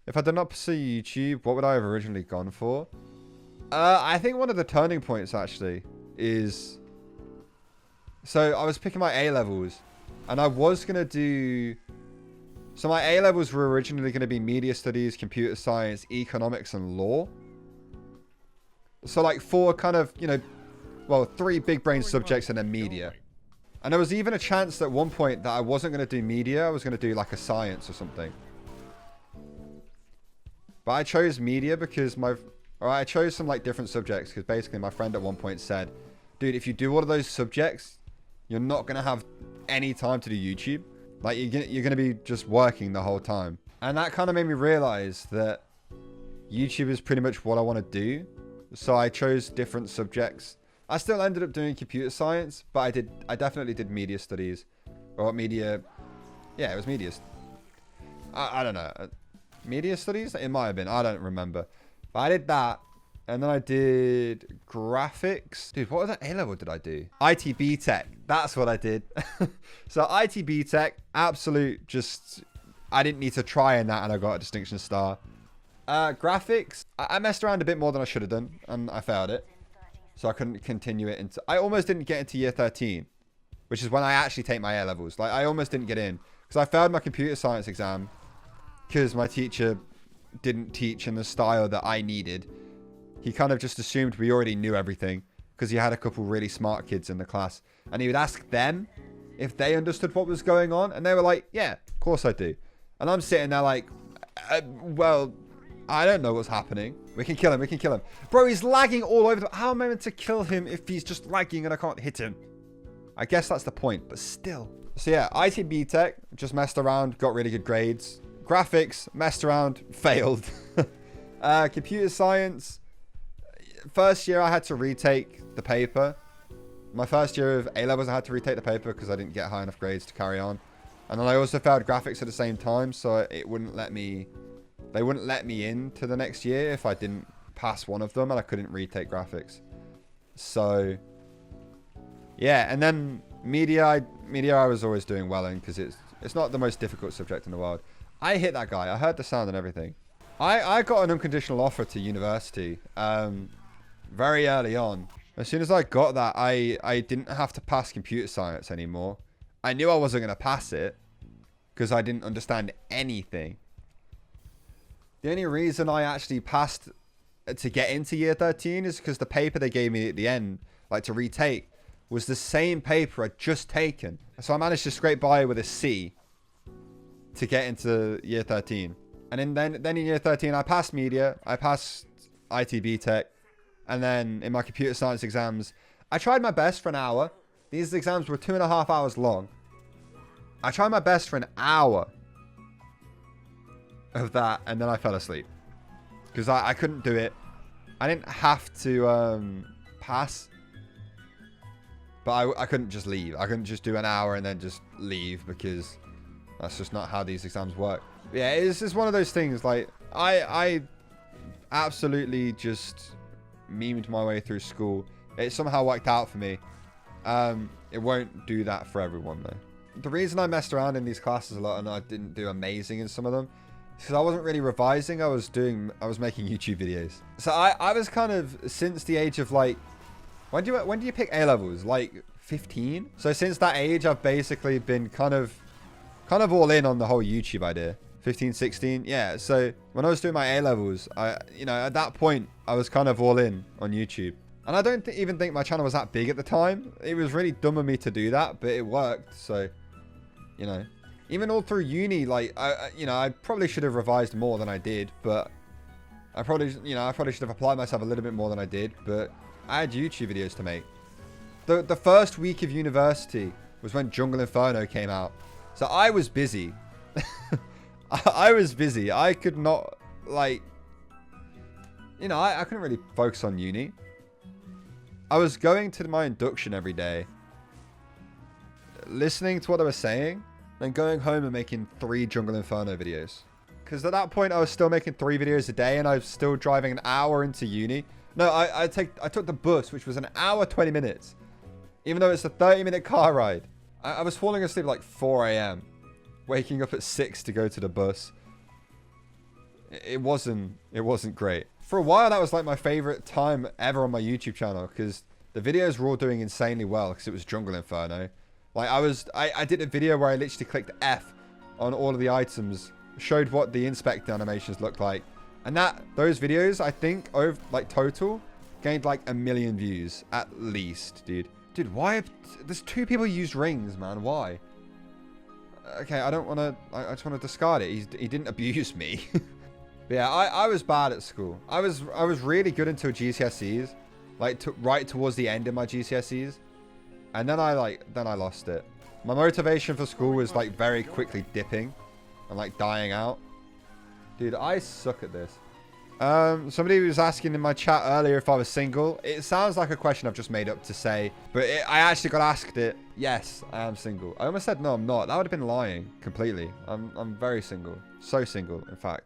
If I did not pursue YouTube, what would I have originally gone for? I think one of the turning points actually is... So I was picking my A-levels and I was going to do... So my A-levels were originally going to be media studies, computer science, economics, and law. So like 4 kind of, you know, well, 3 big brain subjects and then media. And there was even a chance at one point that I wasn't going to do media. I was going to do like a science or something. But I chose media because I chose some like different subjects because basically my friend at one point said, dude, if you do all of those subjects, you're not going to have any time to do YouTube. Like you're going to be just working the whole time. And that kind of made me realize that YouTube is pretty much what I want to do. So I chose different subjects. I still ended up doing computer science, but I definitely did media studies. Or media, yeah, it was media. I don't know. Media studies? It might have been. I don't remember. But I did that. And then I did graphics. Dude, what other A-level did I do? ITB Tech. That's what I did. So ITB Tech, absolute just... I didn't need to try in that and I got a distinction star. Graphics. I messed around a bit more than I should have done. And I failed it. So I couldn't continue it into... I almost didn't get into year 13. Which is when I actually take my A-levels. Like, I almost didn't get in. Because I failed my computer science exam. Because my teacher didn't teach in the style that I needed. He kind of just assumed we already knew everything. Because he had a couple really smart kids in the class. And he would ask them if they understood what was going on. And they were like, yeah, of course I do. And I'm sitting there like, well, I don't know what's happening. We can kill him. We can kill him. Bro, he's lagging all over. How am I meant to kill him if he's just lagging and I can't hit him? I guess that's the point, but still. So yeah, ITB Tech, just messed around, got really good grades. Graphics, messed around, failed. Computer science, first year I had to retake the paper. My first year of A-levels I had to retake the paper because I didn't get high enough grades to carry on. And then I also failed graphics at the same time, so it wouldn't let me... They wouldn't let me in to the next year if I didn't pass one of them and I couldn't retake graphics. So... Yeah, and then media I was always doing well in because it's not the most difficult subject in the world. I hit that guy. I heard the sound and everything. I got an unconditional offer to university very early on. As soon as I got that, I didn't have to pass computer science anymore. I knew I wasn't going to pass it because I didn't understand anything. The only reason I actually passed to get into year 13 is because the paper they gave me at the end, like to retake, was the same paper I'd just taken. So I managed to scrape by with a C to get into year 13. And then in year 13, I passed media, I passed ITB Tech, and then in my computer science exams, I tried my best for an hour. These exams were 2.5 hours long. I tried my best for an hour of that, and then I fell asleep. Because I couldn't do it. I didn't have to pass. But I couldn't just leave. I couldn't just do an hour and then just leave because that's just not how these exams work. Yeah, it's just one of those things. Like, I absolutely just memed my way through school. It somehow worked out for me. It won't do that for everyone, though. The reason I messed around in these classes a lot and I didn't do amazing in some of them is because I wasn't really revising. I was making YouTube videos. So I was kind of, since the age of like, when do you pick A-levels? Like 15? So since that age, I've basically been kind of all in on the whole YouTube idea. 15, 16. Yeah. So when I was doing my A-levels, at that point, I was kind of all in on YouTube. And I don't even think my channel was that big at the time. It was really dumb of me to do that, but it worked. So, even all through uni, like, I probably should have revised more than I did, but I probably should have applied myself a little bit more than I did, but I had YouTube videos to make. The first week of university was when Jungle Inferno came out. So I was busy. I was busy. I could not, like... I couldn't really focus on uni. I was going to my induction every day. Listening to what they were saying. Then going home and making 3 Jungle Inferno videos. Because at that point, I was still making 3 videos a day. And I was still driving an hour into uni. No, I took the bus, which was an hour, 20 minutes. Even though it's a 30-minute car ride. I was falling asleep at like 4 a.m. Waking up at 6 to go to the bus. it wasn't great. For a while, that was like my favorite time ever on my YouTube channel because the videos were all doing insanely well because it was Jungle Inferno. Like I did a video where I literally clicked F on all of the items, showed what the inspect animations looked like, and those videos I think over like total gained like 1 million views at least, dude. Dude, why? There's 2 people used rings, man. Why? Okay, I don't want to. I just want to discard it. He didn't abuse me. But yeah, I was bad at school. I was really good until GCSEs, like right towards the end of my GCSEs, and then I lost it. My motivation for school was like very quickly dipping, and like dying out. Dude, I suck at this. Somebody was asking in my chat earlier if I was single. It sounds like a question I've just made up to say, but I actually got asked it. Yes, I am single. I almost said no, I'm not. That would have been lying completely. I'm very single. So single, in fact.